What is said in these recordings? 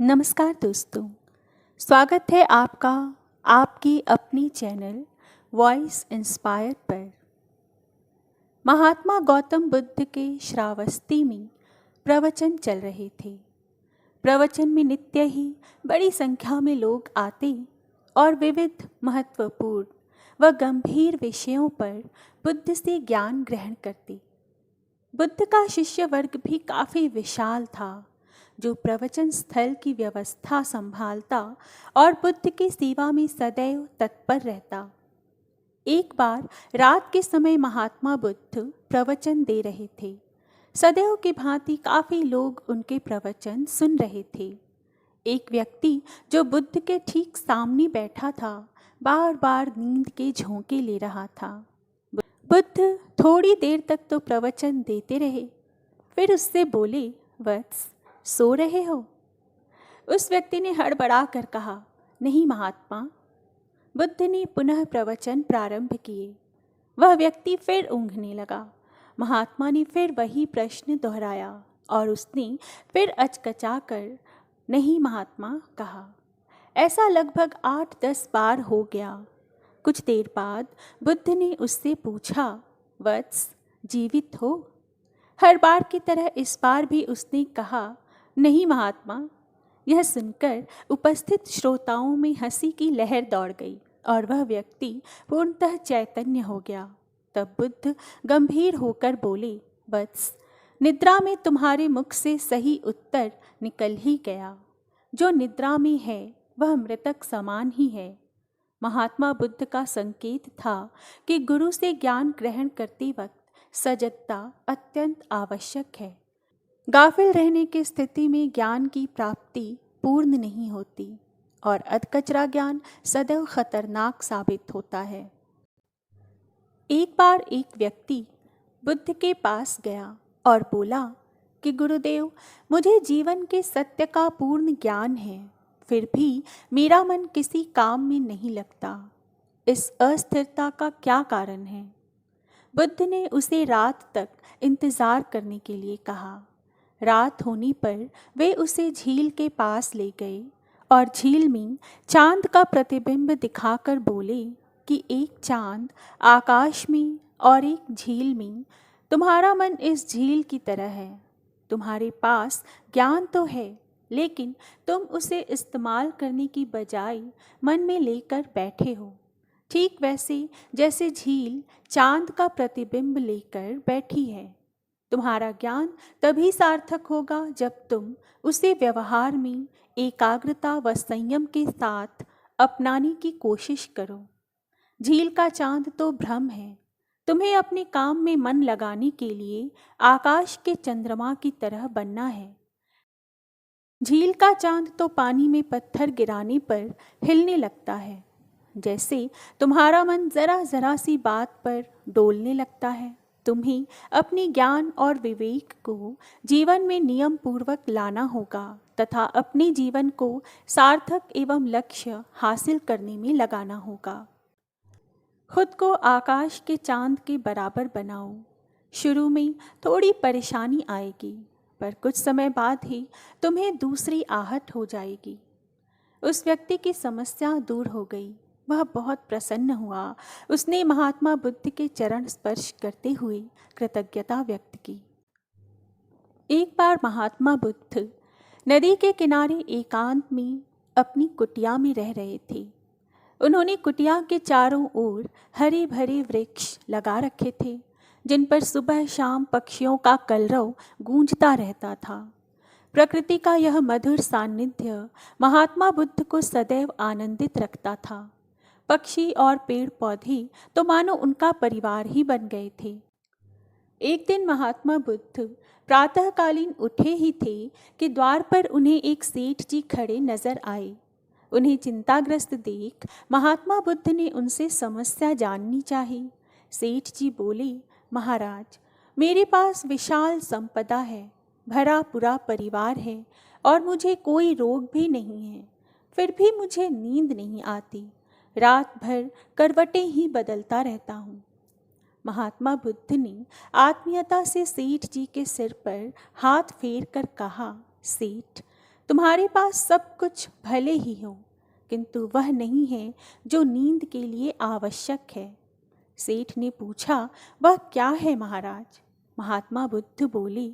नमस्कार दोस्तों, स्वागत है आपका आपकी अपनी चैनल वॉइस इंस्पायर पर। महात्मा गौतम बुद्ध के श्रावस्ती में प्रवचन चल रहे थे। प्रवचन में नित्य ही बड़ी संख्या में लोग आते और विविध महत्वपूर्ण व गंभीर विषयों पर बुद्ध से ज्ञान ग्रहण करते। बुद्ध का शिष्य वर्ग भी काफ़ी विशाल था, जो प्रवचन स्थल की व्यवस्था संभालता और बुद्ध की सेवा में सदैव तत्पर रहता। एक बार रात के समय महात्मा बुद्ध प्रवचन दे रहे थे। सदैव की भांति काफ़ी लोग उनके प्रवचन सुन रहे थे। एक व्यक्ति जो बुद्ध के ठीक सामने बैठा था, बार बार नींद के झोंके ले रहा था। बुद्ध थोड़ी देर तक तो प्रवचन देते रहे, फिर उससे बोले, वत्स, सो रहे हो? उस व्यक्ति ने हड़बड़ा कर कहा, नहीं महात्मा। बुद्ध ने पुनः प्रवचन प्रारंभ किए। वह व्यक्ति फिर ऊँघने लगा। महात्मा ने फिर वही प्रश्न दोहराया और उसने फिर अचकचा कर नहीं महात्मा कहा। ऐसा लगभग 8-10 बार हो गया। कुछ देर बाद बुद्ध ने उससे पूछा, वत्स, जीवित हो? हर बार की तरह इस बार भी उसने कहा, नहीं महात्मा। यह सुनकर उपस्थित श्रोताओं में हंसी की लहर दौड़ गई और वह व्यक्ति पूर्णतः चैतन्य हो गया। तब बुद्ध गंभीर होकर बोले, वत्स, निद्रा में तुम्हारे मुख से सही उत्तर निकल ही गया। जो निद्रा में है वह मृतक समान ही है। महात्मा बुद्ध का संकेत था कि गुरु से ज्ञान ग्रहण करते वक्त सजगता अत्यंत आवश्यक है। गाफिल रहने की स्थिति में ज्ञान की प्राप्ति पूर्ण नहीं होती और अधकचरा ज्ञान सदैव खतरनाक साबित होता है। एक बार एक व्यक्ति बुद्ध के पास गया और बोला कि गुरुदेव, मुझे जीवन के सत्य का पूर्ण ज्ञान है, फिर भी मेरा मन किसी काम में नहीं लगता। इस अस्थिरता का क्या कारण है? बुद्ध ने उसे रात तक इंतज़ार करने के लिए कहा। रात होने पर वे उसे झील के पास ले गए और झील में चांद का प्रतिबिंब दिखाकर बोले कि एक चांद आकाश में और एक झील में, तुम्हारा मन इस झील की तरह है। तुम्हारे पास ज्ञान तो है, लेकिन तुम उसे इस्तेमाल करने की बजाय मन में लेकर बैठे हो, ठीक वैसे जैसे झील चांद का प्रतिबिंब लेकर बैठी है। तुम्हारा ज्ञान तभी सार्थक होगा जब तुम उसे व्यवहार में एकाग्रता व संयम के साथ अपनाने की कोशिश करो। झील का चांद तो भ्रम है। तुम्हें अपने काम में मन लगाने के लिए आकाश के चंद्रमा की तरह बनना है। झील का चांद तो पानी में पत्थर गिराने पर हिलने लगता है, जैसे तुम्हारा मन जरा जरा सी बात पर डोलने लगता है। तुम्हें अपनी ज्ञान और विवेक को जीवन में नियम पूर्वक लाना होगा तथा अपने जीवन को सार्थक एवं लक्ष्य हासिल करने में लगाना होगा। खुद को आकाश के चांद के बराबर बनाओ। शुरू में थोड़ी परेशानी आएगी, पर कुछ समय बाद ही तुम्हें दूसरी आहट हो जाएगी। उस व्यक्ति की समस्या दूर हो गई। वह बहुत प्रसन्न हुआ। उसने महात्मा बुद्ध के चरण स्पर्श करते हुए कृतज्ञता व्यक्त की। एक बार महात्मा बुद्ध नदी के किनारे एकांत में अपनी कुटिया में रह रहे थे। उन्होंने कुटिया के चारों ओर हरे भरे वृक्ष लगा रखे थे, जिन पर सुबह शाम पक्षियों का कलरव गूंजता रहता था। प्रकृति का यह मधुर सान्निध्य महात्मा बुद्ध को सदैव आनंदित रखता था। पक्षी और पेड़ पौधे तो मानो उनका परिवार ही बन गए थे। एक दिन महात्मा बुद्ध प्रातःकालीन उठे ही थे कि द्वार पर उन्हें एक सेठ जी खड़े नजर आए। उन्हें चिंताग्रस्त देख महात्मा बुद्ध ने उनसे समस्या जाननी चाही। सेठ जी बोले, महाराज, मेरे पास विशाल संपदा है, भरा पूरा परिवार है और मुझे कोई रोग भी नहीं है, फिर भी मुझे नींद नहीं आती। रात भर करवटें ही बदलता रहता हूँ। महात्मा बुद्ध ने आत्मीयता से सेठ जी के सिर पर हाथ फेर कर कहा, सेठ, तुम्हारे पास सब कुछ भले ही हो, किंतु वह नहीं है जो नींद के लिए आवश्यक है। सेठ ने पूछा, वह क्या है महाराज? महात्मा बुद्ध बोले,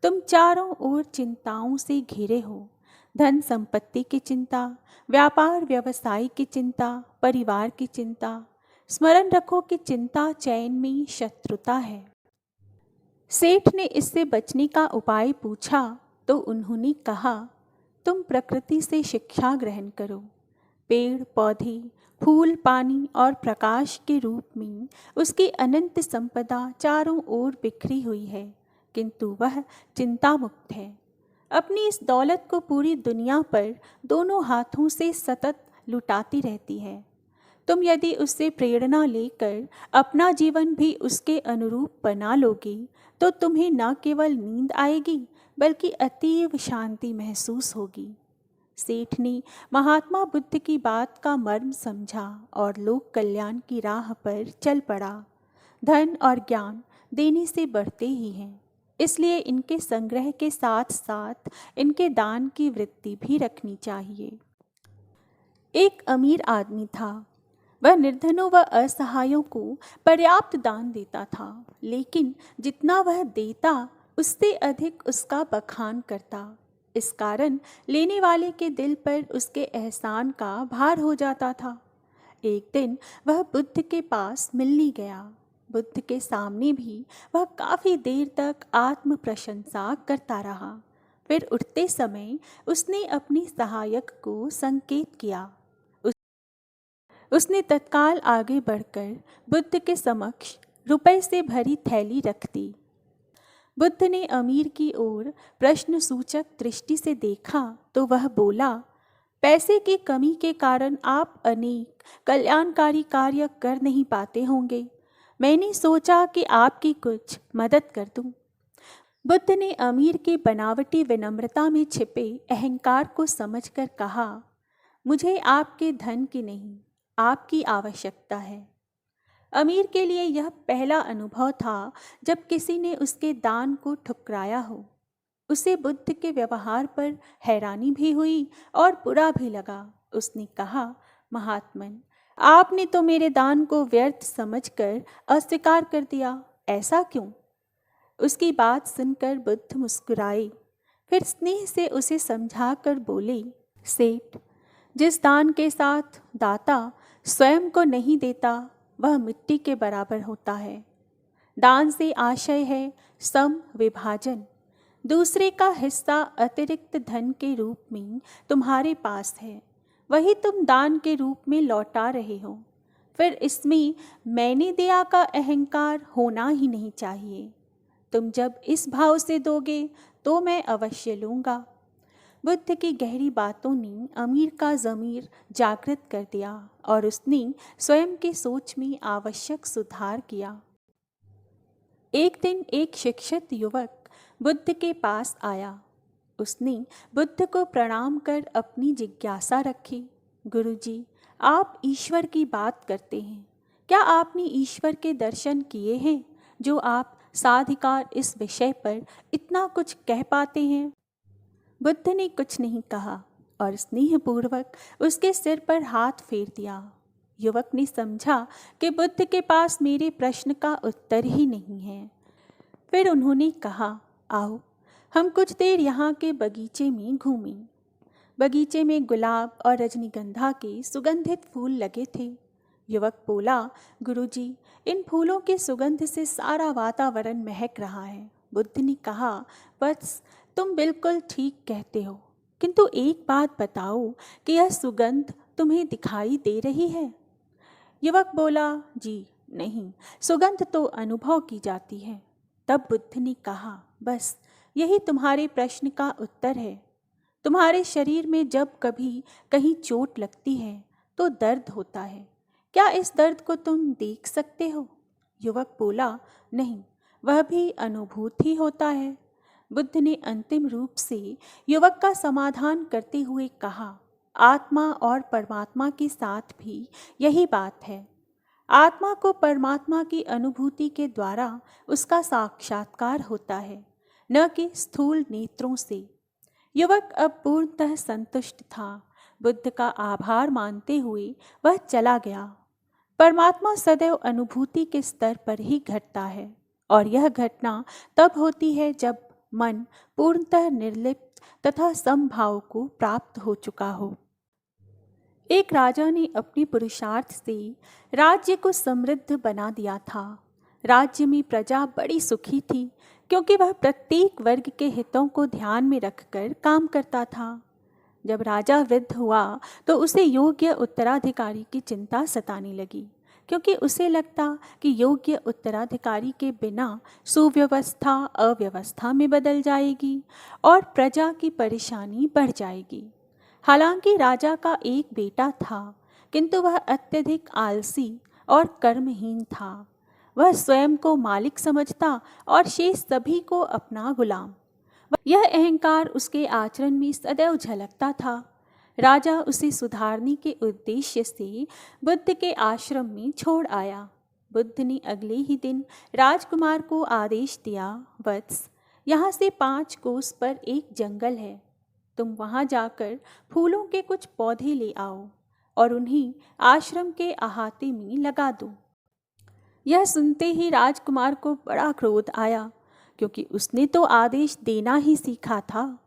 तुम चारों ओर चिंताओं से घिरे हो। धन संपत्ति की चिंता, व्यापार व्यवसाय की चिंता, परिवार की चिंता। स्मरण रखो कि चिंता चैन में शत्रुता है। सेठ ने इससे बचने का उपाय पूछा तो उन्होंने कहा, तुम प्रकृति से शिक्षा ग्रहण करो। पेड़ पौधे, फूल, पानी और प्रकाश के रूप में उसकी अनंत संपदा चारों ओर बिखरी हुई है, किंतु वह चिंता मुक्त है। अपनी इस दौलत को पूरी दुनिया पर दोनों हाथों से सतत लुटाती रहती है। तुम यदि उससे प्रेरणा लेकर अपना जीवन भी उसके अनुरूप बना लोगे तो तुम्हें न केवल नींद आएगी बल्कि अतीव शांति महसूस होगी। सेठ ने महात्मा बुद्ध की बात का मर्म समझा और लोक कल्याण की राह पर चल पड़ा। धन और ज्ञान देने से बढ़ते ही हैं, इसलिए इनके संग्रह के साथ साथ इनके दान की वृत्ति भी रखनी चाहिए। एक अमीर आदमी था। वह निर्धनों व असहायों को पर्याप्त दान देता था, लेकिन जितना वह देता उससे अधिक उसका बखान करता। इस कारण लेने वाले के दिल पर उसके एहसान का भार हो जाता था। एक दिन वह बुद्ध के पास मिलने गया। बुद्ध के सामने भी वह काफ़ी देर तक आत्म प्रशंसा करता रहा। फिर उठते समय उसने अपने सहायक को संकेत किया। उसने तत्काल आगे बढ़कर बुद्ध के समक्ष रुपए से भरी थैली रख दी। बुद्ध ने अमीर की ओर प्रश्नसूचक दृष्टि से देखा तो वह बोला, पैसे की कमी के कारण आप अनेक कल्याणकारी कार्य कर नहीं पाते होंगे। मैंने सोचा कि आपकी कुछ मदद कर दूं। बुद्ध ने अमीर की बनावटी विनम्रता में छिपे अहंकार को समझकर कहा, मुझे आपके धन की नहीं, आपकी आवश्यकता है। अमीर के लिए यह पहला अनुभव था जब किसी ने उसके दान को ठुकराया हो। उसे बुद्ध के व्यवहार पर हैरानी भी हुई और बुरा भी लगा। उसने कहा, महात्मन, आपने तो मेरे दान को व्यर्थ समझकर अस्वीकार कर दिया, ऐसा क्यों? उसकी बात सुनकर बुद्ध मुस्कुराए, फिर स्नेह से उसे समझाकर बोले, सेठ, जिस दान के साथ दाता स्वयं को नहीं देता वह मिट्टी के बराबर होता है। दान से आशय है सम विभाजन। दूसरे का हिस्सा अतिरिक्त धन के रूप में तुम्हारे पास है, वही तुम दान के रूप में लौटा रहे हो। फिर इसमें मैंने दिया का अहंकार होना ही नहीं चाहिए। तुम जब इस भाव से दोगे तो मैं अवश्य लूँगा। बुद्ध की गहरी बातों ने अमीर का ज़मीर जागृत कर दिया और उसने स्वयं की सोच में आवश्यक सुधार किया। एक दिन एक शिक्षित युवक बुद्ध के पास आया। उसने बुद्ध को प्रणाम कर अपनी जिज्ञासा रखी, गुरुजी, आप ईश्वर की बात करते हैं, क्या आपने ईश्वर के दर्शन किए हैं जो आप साधिकार इस विषय पर इतना कुछ कह पाते हैं? बुद्ध ने कुछ नहीं कहा और स्नेहपूर्वक उसके सिर पर हाथ फेर दिया। युवक ने समझा कि बुद्ध के पास मेरे प्रश्न का उत्तर ही नहीं है। फिर उन्होंने कहा, आओ हम कुछ देर यहाँ के बगीचे में घूमें। बगीचे में गुलाब और रजनीगंधा के सुगंधित फूल लगे थे। युवक बोला, गुरुजी, इन फूलों की सुगंध से सारा वातावरण महक रहा है। बुद्ध ने कहा, वत्स, तुम बिल्कुल ठीक कहते हो, किंतु एक बात बताओ कि यह सुगंध तुम्हें दिखाई दे रही है? युवक बोला, जी नहीं, सुगंध तो अनुभव की जाती है। तब बुद्ध ने कहा, बस यही तुम्हारे प्रश्न का उत्तर है। तुम्हारे शरीर में जब कभी कहीं चोट लगती है तो दर्द होता है, क्या इस दर्द को तुम देख सकते हो? युवक बोला, नहीं, वह भी अनुभूति होता है। बुद्ध ने अंतिम रूप से युवक का समाधान करते हुए कहा, आत्मा और परमात्मा के साथ भी यही बात है। आत्मा को परमात्मा की अनुभूति के द्वारा उसका साक्षात्कार होता है, न कि स्थूल नेत्रों से। युवक अब पूर्णतः संतुष्ट था। बुद्ध का आभार मानते हुए वह चला गया। परमात्मा सदैव अनुभूति के स्तर पर ही घटता है और यह घटना तब होती है जब मन पूर्णतः निर्लिप्त तथा समभाव को प्राप्त हो चुका हो। एक राजा ने अपने पुरुषार्थ से राज्य को समृद्ध बना दिया था। राज्य में प्रजा बड़ी सुखी थी क्योंकि वह प्रत्येक वर्ग के हितों को ध्यान में रखकर काम करता था। जब राजा वृद्ध हुआ तो उसे योग्य उत्तराधिकारी की चिंता सताने लगी, क्योंकि उसे लगता कि योग्य उत्तराधिकारी के बिना सुव्यवस्था अव्यवस्था में बदल जाएगी और प्रजा की परेशानी बढ़ जाएगी। हालांकि राजा का एक बेटा था, किंतु वह अत्यधिक आलसी और कर्महीन था। वह स्वयं को मालिक समझता और शेष सभी को अपना गुलाम। यह अहंकार उसके आचरण में सदैव झलकता था। राजा उसे सुधारने के उद्देश्य से बुद्ध के आश्रम में छोड़ आया। बुद्ध ने अगले ही दिन राजकुमार को आदेश दिया, वत्स, यहाँ से 5 कोस पर एक जंगल है। तुम वहाँ जाकर फूलों के कुछ पौधे ले आओ और उन्हें आश्रम के अहाते में लगा दो। यह सुनते ही राजकुमार को बड़ा क्रोध आया, क्योंकि उसने तो आदेश देना ही सीखा था।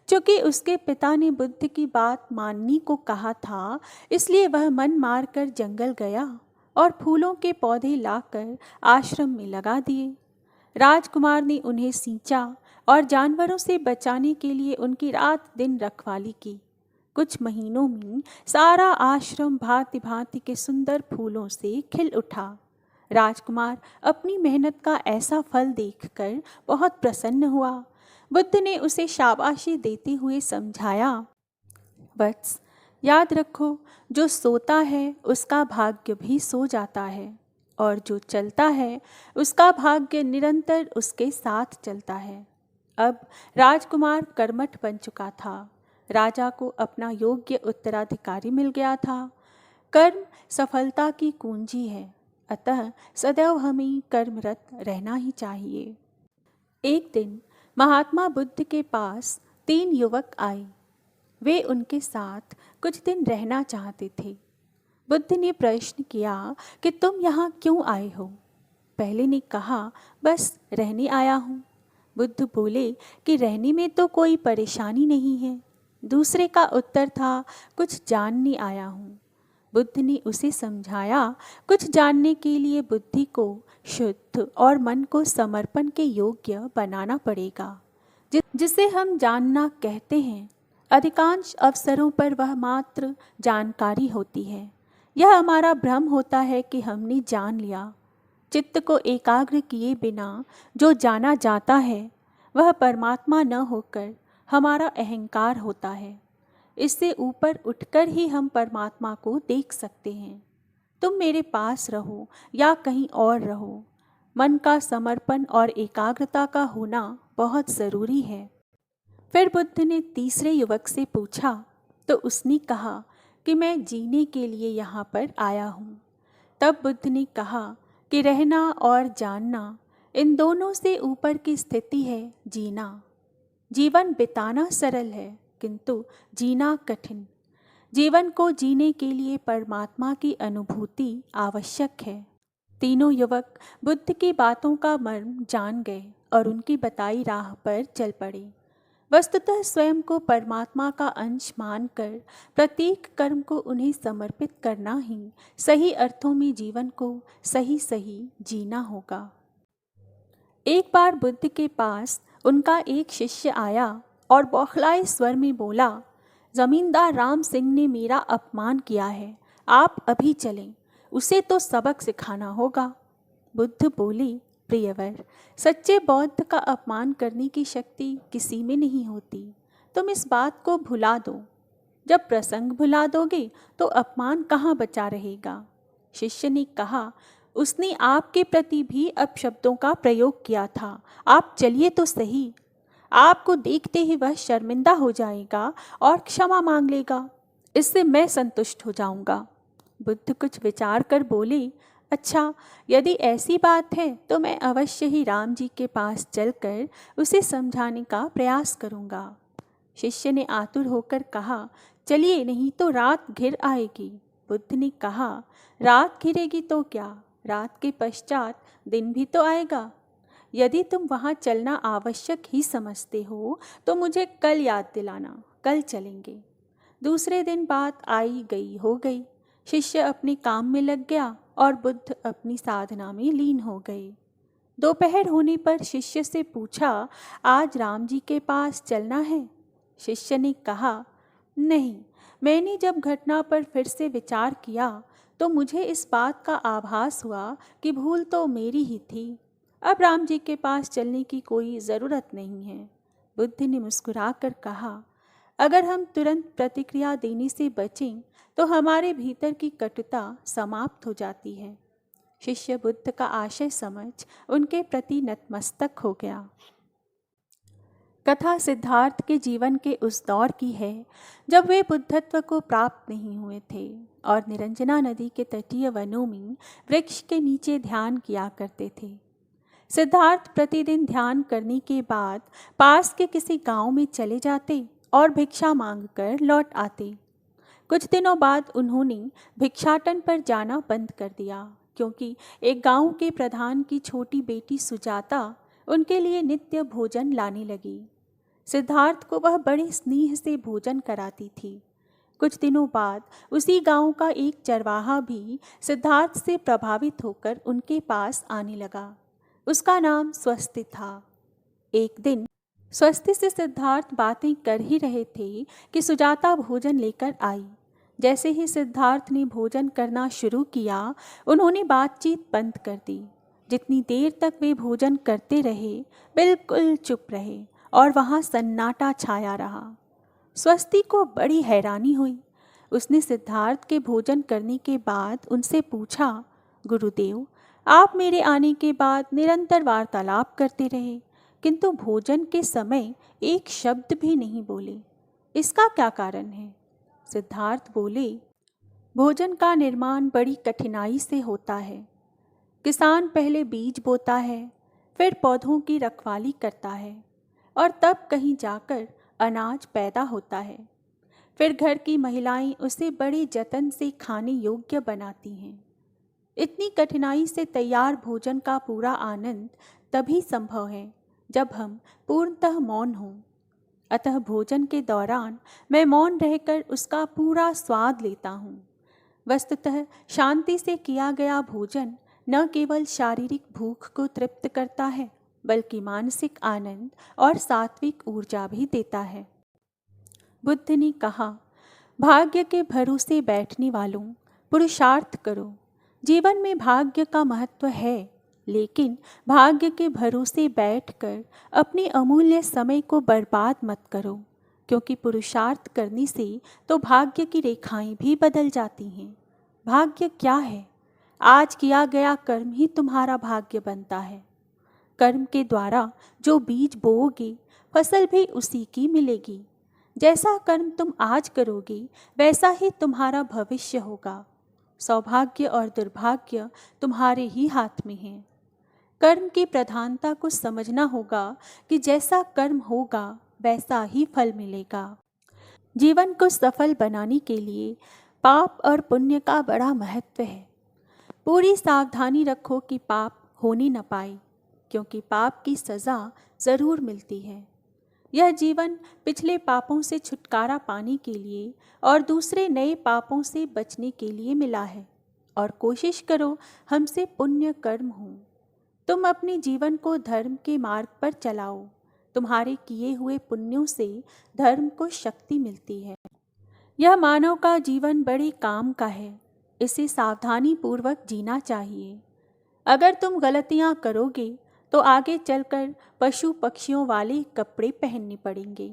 क्योंकि उसके पिता ने बुद्ध की बात मानने को कहा था, इसलिए वह मन मारकर जंगल गया और फूलों के पौधे लाकर आश्रम में लगा दिए। राजकुमार ने उन्हें सींचा और जानवरों से बचाने के लिए उनकी रात दिन रखवाली की। कुछ महीनों में सारा आश्रम भांति भांति के सुंदर फूलों से खिल उठा। राजकुमार अपनी मेहनत का ऐसा फल देखकर बहुत प्रसन्न हुआ। बुद्ध ने उसे शाबाशी देते हुए समझाया, वत्स, याद रखो, जो सोता है उसका भाग्य भी सो जाता है और जो चलता है उसका भाग्य निरंतर उसके साथ चलता है। अब राजकुमार कर्मठ बन चुका था। राजा को अपना योग्य उत्तराधिकारी मिल गया था। कर्म सफलता की कुंजी है, अतः सदैव हमें कर्मरत रहना ही चाहिए। एक दिन महात्मा बुद्ध के पास 3 युवक आए। वे उनके साथ कुछ दिन रहना चाहते थे। बुद्ध ने प्रश्न किया कि तुम यहाँ क्यों आए हो? पहले ने कहा, बस रहने आया हूँ। बुद्ध बोले कि रहने में तो कोई परेशानी नहीं है। दूसरे का उत्तर था, कुछ जानने आया हूँ। बुद्ध ने उसे समझाया, कुछ जानने के लिए बुद्धि को शुद्ध और मन को समर्पण के योग्य बनाना पड़ेगा। जिसे हम जानना कहते हैं, अधिकांश अवसरों पर वह मात्र जानकारी होती है। यह हमारा भ्रम होता है कि हमने जान लिया। चित्त को एकाग्र किए बिना जो जाना जाता है वह परमात्मा न होकर हमारा अहंकार होता है। इससे ऊपर उठकर ही हम परमात्मा को देख सकते हैं। तुम मेरे पास रहो या कहीं और रहो, मन का समर्पण और एकाग्रता का होना बहुत ज़रूरी है। फिर बुद्ध ने तीसरे युवक से पूछा तो उसने कहा कि मैं जीने के लिए यहाँ पर आया हूँ। तब बुद्ध ने कहा कि रहना और जानना, इन दोनों से ऊपर की स्थिति है जीना। जीवन बिताना सरल है, किंतु जीना कठिन। जीवन को जीने के लिए परमात्मा की अनुभूति आवश्यक है। तीनों युवक बुद्ध की बातों का मर्म जान गए और उनकी बताई राह पर चल पड़े। वस्तुतः स्वयं को परमात्मा का अंश मानकर प्रत्येक कर्म को उन्हें समर्पित करना ही सही अर्थों में जीवन को सही सही जीना होगा। एक बार बुद्ध के पास उनका एक शिष्य आया और बौखलाए स्वर में बोला, जमींदार राम सिंह ने मेरा अपमान किया है, आप अभी चलें, उसे तो सबक सिखाना होगा। बुद्ध बोले, प्रियवर, सच्चे बौद्ध का अपमान करने की शक्ति किसी में नहीं होती। तुम इस बात को भुला दो। जब प्रसंग भुला दोगे तो अपमान कहाँ बचा रहेगा। शिष्य ने कहा, उसने आपके प्रति भी अपशब्दों का प्रयोग किया था, आप चलिए तो सही। आपको देखते ही वह शर्मिंदा हो जाएगा और क्षमा मांग लेगा, इससे मैं संतुष्ट हो जाऊंगा। बुद्ध कुछ विचार कर बोले, अच्छा, यदि ऐसी बात है तो मैं अवश्य ही राम जी के पास चलकर उसे समझाने का प्रयास करूंगा। शिष्य ने आतुर होकर कहा, चलिए, नहीं तो रात घिर आएगी। बुद्ध ने कहा, रात घिरेगी तो क्या, रात के पश्चात दिन भी तो आएगा। यदि तुम वहाँ चलना आवश्यक ही समझते हो तो मुझे कल याद दिलाना, कल चलेंगे। दूसरे दिन बात आई गई हो गई। शिष्य अपने काम में लग गया और बुद्ध अपनी साधना में लीन हो गए। दोपहर होने पर शिष्य से पूछा, आज राम जी के पास चलना है? शिष्य ने कहा, नहीं। मैंने जब घटना पर फिर से विचार किया तो मुझे इस बात का आभास हुआ कि भूल तो मेरी ही थी। अब राम जी के पास चलने की कोई ज़रूरत नहीं है। बुद्ध ने मुस्कुराकर कहा, अगर हम तुरंत प्रतिक्रिया देने से बचें तो हमारे भीतर की कटुता समाप्त हो जाती है। शिष्य बुद्ध का आशय समझ उनके प्रति नतमस्तक हो गया। कथा सिद्धार्थ के जीवन के उस दौर की है जब वे बुद्धत्व को प्राप्त नहीं हुए थे और निरंजना नदी के तटीय वनों में वृक्ष के नीचे ध्यान किया करते थे। सिद्धार्थ प्रतिदिन ध्यान करने के बाद पास के किसी गांव में चले जाते और भिक्षा मांगकर लौट आते। कुछ दिनों बाद उन्होंने भिक्षाटन पर जाना बंद कर दिया, क्योंकि एक गांव के प्रधान की छोटी बेटी सुजाता उनके लिए नित्य भोजन लाने लगी। सिद्धार्थ को वह बड़े स्नेह से भोजन कराती थी। कुछ दिनों बाद उसी गांव का एक चरवाहा भी सिद्धार्थ से प्रभावित होकर उनके पास आने लगा। उसका नाम स्वस्ति था। एक दिन स्वस्ति से सिद्धार्थ बातें कर ही रहे थे कि सुजाता भोजन लेकर आई। जैसे ही सिद्धार्थ ने भोजन करना शुरू किया, उन्होंने बातचीत बंद कर दी। जितनी देर तक वे भोजन करते रहे, बिल्कुल चुप रहे और वहाँ सन्नाटा छाया रहा। स्वस्ति को बड़ी हैरानी हुई। उसने सिद्धार्थ के भोजन करने के बाद उनसे पूछा, गुरुदेव, आप मेरे आने के बाद निरंतर वार्तालाप करते रहे, किंतु भोजन के समय एक शब्द भी नहीं बोले। इसका क्या कारण है? सिद्धार्थ बोले, भोजन का निर्माण बड़ी कठिनाई से होता है। किसान पहले बीज बोता है, फिर पौधों की रखवाली करता है और तब कहीं जाकर अनाज पैदा होता है। फिर घर की महिलाएं उसे बड़े जतन से खाने योग्य बनाती हैं। इतनी कठिनाई से तैयार भोजन का पूरा आनंद तभी संभव है जब हम पूर्णतः मौन हों। अतः भोजन के दौरान मैं मौन रहकर उसका पूरा स्वाद लेता हूँ। वस्तुतः शांति से किया गया भोजन न केवल शारीरिक भूख को तृप्त करता है, बल्कि मानसिक आनंद और सात्विक ऊर्जा भी देता है। बुद्ध ने कहा, भाग्य के भरोसे बैठने वालों, पुरुषार्थ करो। जीवन में भाग्य का महत्व है, लेकिन भाग्य के भरोसे बैठकर अपने अमूल्य समय को बर्बाद मत करो, क्योंकि पुरुषार्थ करने से तो भाग्य की रेखाएं भी बदल जाती हैं। भाग्य क्या है? आज किया गया कर्म ही तुम्हारा भाग्य बनता है। कर्म के द्वारा जो बीज बोओगे, फसल भी उसी की मिलेगी। जैसा कर्म तुम आज करोगे, वैसा ही तुम्हारा भविष्य होगा। सौभाग्य और दुर्भाग्य तुम्हारे ही हाथ में है। कर्म की प्रधानता को समझना होगा कि जैसा कर्म होगा वैसा ही फल मिलेगा। जीवन को सफल बनाने के लिए पाप और पुण्य का बड़ा महत्व है। पूरी सावधानी रखो कि पाप होने न पाए, क्योंकि पाप की सज़ा ज़रूर मिलती है। यह जीवन पिछले पापों से छुटकारा पाने के लिए और दूसरे नए पापों से बचने के लिए मिला है, और कोशिश करो हमसे पुण्य कर्म हो। तुम अपने जीवन को धर्म के मार्ग पर चलाओ। तुम्हारे किए हुए पुण्यों से धर्म को शक्ति मिलती है। यह मानव का जीवन बड़े काम का है। इसे सावधानी पूर्वक जीना चाहिए। अगर तुम गलतियां करोगे तो आगे चलकर पशु पक्षियों वाले कपड़े पहनने पड़ेंगे।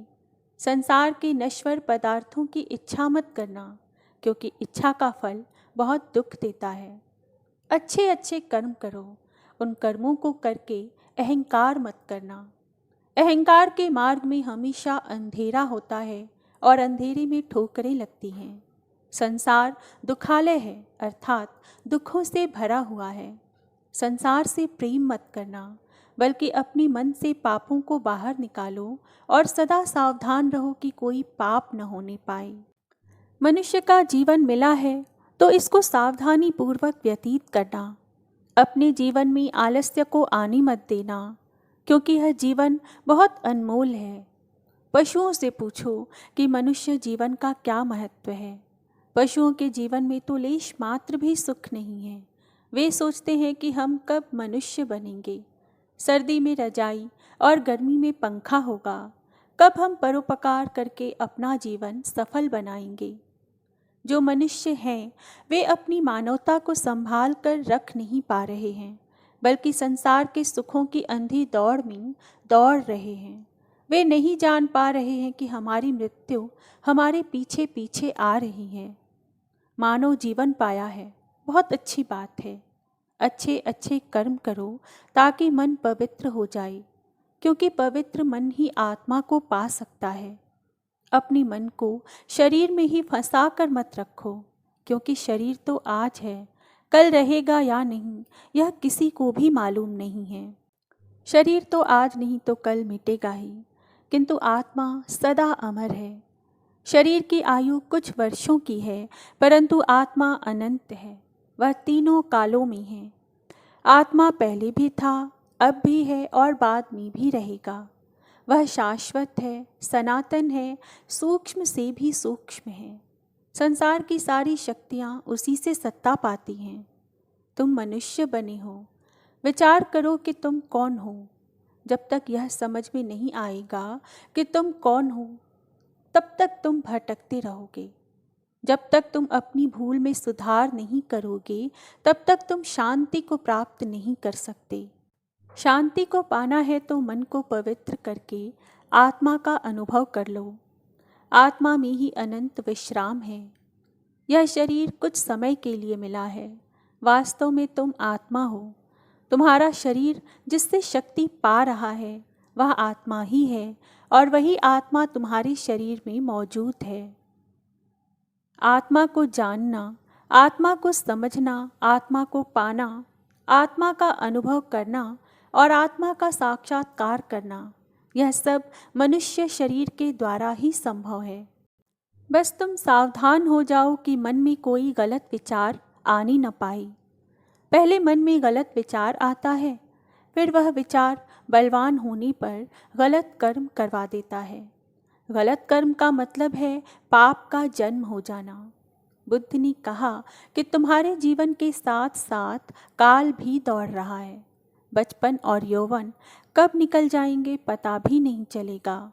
संसार के नश्वर पदार्थों की इच्छा मत करना, क्योंकि इच्छा का फल बहुत दुख देता है। अच्छे अच्छे कर्म करो। उन कर्मों को करके अहंकार मत करना। अहंकार के मार्ग में हमेशा अंधेरा होता है और अंधेरे में ठोकरें लगती हैं। संसार दुखालय है, अर्थात दुखों से भरा हुआ है। संसार से प्रेम मत करना, बल्कि अपनी मन से पापों को बाहर निकालो और सदा सावधान रहो कि कोई पाप न होने पाए। मनुष्य का जीवन मिला है तो इसको सावधानी पूर्वक व्यतीत करना। अपने जीवन में आलस्य को आने मत देना, क्योंकि यह जीवन बहुत अनमोल है। पशुओं से पूछो कि मनुष्य जीवन का क्या महत्व है। पशुओं के जीवन में तो लेश मात्र भी सुख नहीं है। वे सोचते हैं कि हम कब मनुष्य बनेंगे, सर्दी में रजाई और गर्मी में पंखा होगा, कब हम परोपकार करके अपना जीवन सफल बनाएंगे। जो मनुष्य हैं वे अपनी मानवता को संभाल कर रख नहीं पा रहे हैं, बल्कि संसार के सुखों की अंधी दौड़ में दौड़ रहे हैं। वे नहीं जान पा रहे हैं कि हमारी मृत्यु हमारे पीछे पीछे आ रही है। मानव जीवन पाया है, बहुत अच्छी बात है। अच्छे अच्छे कर्म करो ताकि मन पवित्र हो जाए, क्योंकि पवित्र मन ही आत्मा को पा सकता है। अपनी मन को शरीर में ही फंसा कर मत रखो, क्योंकि शरीर तो आज है, कल रहेगा या नहीं यह किसी को भी मालूम नहीं है। शरीर तो आज नहीं तो कल मिटेगा ही, किंतु आत्मा सदा अमर है। शरीर की आयु कुछ वर्षों की है, परंतु आत्मा अनंत है। वह तीनों कालों में है। आत्मा पहले भी था, अब भी है और बाद में भी रहेगा। वह शाश्वत है, सनातन है, सूक्ष्म से भी सूक्ष्म है। संसार की सारी शक्तियाँ उसी से सत्ता पाती हैं। तुम मनुष्य बने हो, विचार करो कि तुम कौन हो। जब तक यह समझ में नहीं आएगा कि तुम कौन हो, तब तक तुम भटकते रहोगे। जब तक तुम अपनी भूल में सुधार नहीं करोगे, तब तक तुम शांति को प्राप्त नहीं कर सकते। शांति को पाना है तो मन को पवित्र करके आत्मा का अनुभव कर लो। आत्मा में ही अनंत विश्राम है। यह शरीर कुछ समय के लिए मिला है, वास्तव में तुम आत्मा हो। तुम्हारा शरीर जिससे शक्ति पा रहा है वह आत्मा ही है, और वही आत्मा तुम्हारे शरीर में मौजूद है। आत्मा को जानना, आत्मा को समझना, आत्मा को पाना, आत्मा का अनुभव करना और आत्मा का साक्षात्कार करना, यह सब मनुष्य शरीर के द्वारा ही संभव है। बस तुम सावधान हो जाओ कि मन में कोई गलत विचार आने न पाए। पहले मन में गलत विचार आता है, फिर वह विचार बलवान होने पर गलत कर्म करवा देता है। गलत कर्म का मतलब है पाप का जन्म हो जाना। बुद्ध ने कहा कि तुम्हारे जीवन के साथ साथ काल भी दौड़ रहा है। बचपन और यौवन कब निकल जाएंगे पता भी नहीं चलेगा।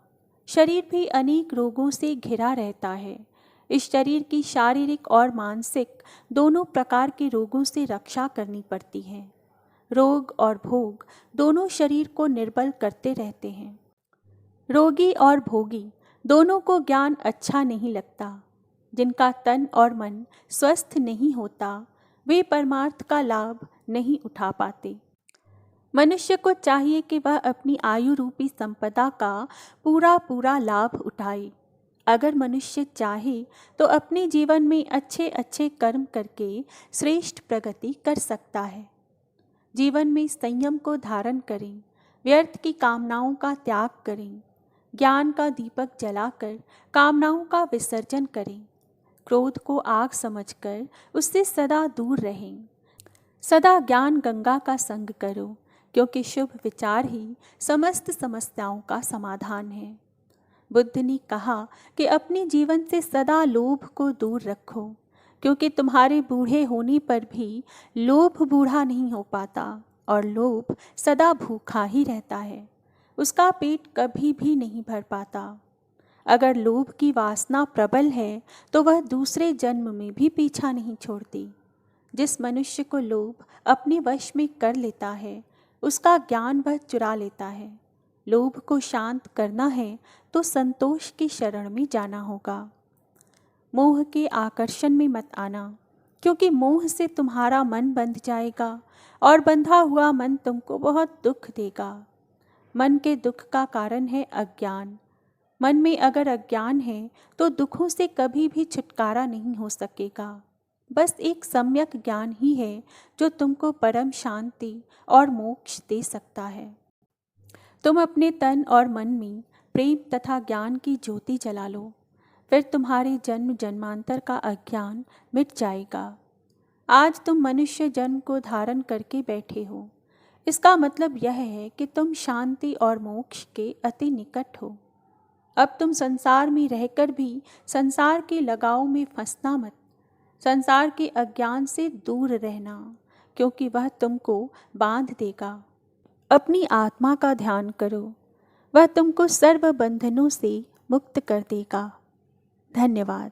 शरीर भी अनेक रोगों से घिरा रहता है। इस शरीर की शारीरिक और मानसिक दोनों प्रकार के रोगों से रक्षा करनी पड़ती है। रोग और भोग दोनों शरीर को निर्बल करते रहते हैं। रोगी और भोगी दोनों को ज्ञान अच्छा नहीं लगता। जिनका तन और मन स्वस्थ नहीं होता वे परमार्थ का लाभ नहीं उठा पाते। मनुष्य को चाहिए कि वह अपनी आयु रूपी संपदा का पूरा पूरा लाभ उठाए। अगर मनुष्य चाहे तो अपने जीवन में अच्छे अच्छे कर्म करके श्रेष्ठ प्रगति कर सकता है। जीवन में संयम को धारण करें, व्यर्थ की कामनाओं का त्याग करें, ज्ञान का दीपक जलाकर कामनाओं का विसर्जन करें, क्रोध को आग समझकर उससे सदा दूर रहें। सदा ज्ञान गंगा का संग करो, क्योंकि शुभ विचार ही समस्त समस्याओं का समाधान है। बुद्ध ने कहा कि अपने जीवन से सदा लोभ को दूर रखो, क्योंकि तुम्हारे बूढ़े होने पर भी लोभ बूढ़ा नहीं हो पाता और लोभ सदा भूखा ही रहता है। उसका पेट कभी भी नहीं भर पाता। अगर लोभ की वासना प्रबल है तो वह दूसरे जन्म में भी पीछा नहीं छोड़ती। जिस मनुष्य को लोभ अपने वश में कर लेता है उसका ज्ञान वह चुरा लेता है। लोभ को शांत करना है तो संतोष की शरण में जाना होगा। मोह के आकर्षण में मत आना, क्योंकि मोह से तुम्हारा मन बंध जाएगा और बंधा हुआ मन तुमको बहुत दुख देगा। मन के दुख का कारण है अज्ञान। मन में अगर अज्ञान है तो दुखों से कभी भी छुटकारा नहीं हो सकेगा। बस एक सम्यक ज्ञान ही है जो तुमको परम शांति और मोक्ष दे सकता है। तुम अपने तन और मन में प्रेम तथा ज्ञान की ज्योति जला लो, फिर तुम्हारे जन्म जन्मांतर का अज्ञान मिट जाएगा। आज तुम मनुष्य जन्म को धारण करके बैठे हो। इसका मतलब यह है कि तुम शांति और मोक्ष के अति निकट हो। अब तुम संसार में रहकर भी संसार के लगाव में फंसना मत। संसार के अज्ञान से दूर रहना, क्योंकि वह तुमको बांध देगा। अपनी आत्मा का ध्यान करो, वह तुमको सर्व बंधनों से मुक्त कर देगा। धन्यवाद।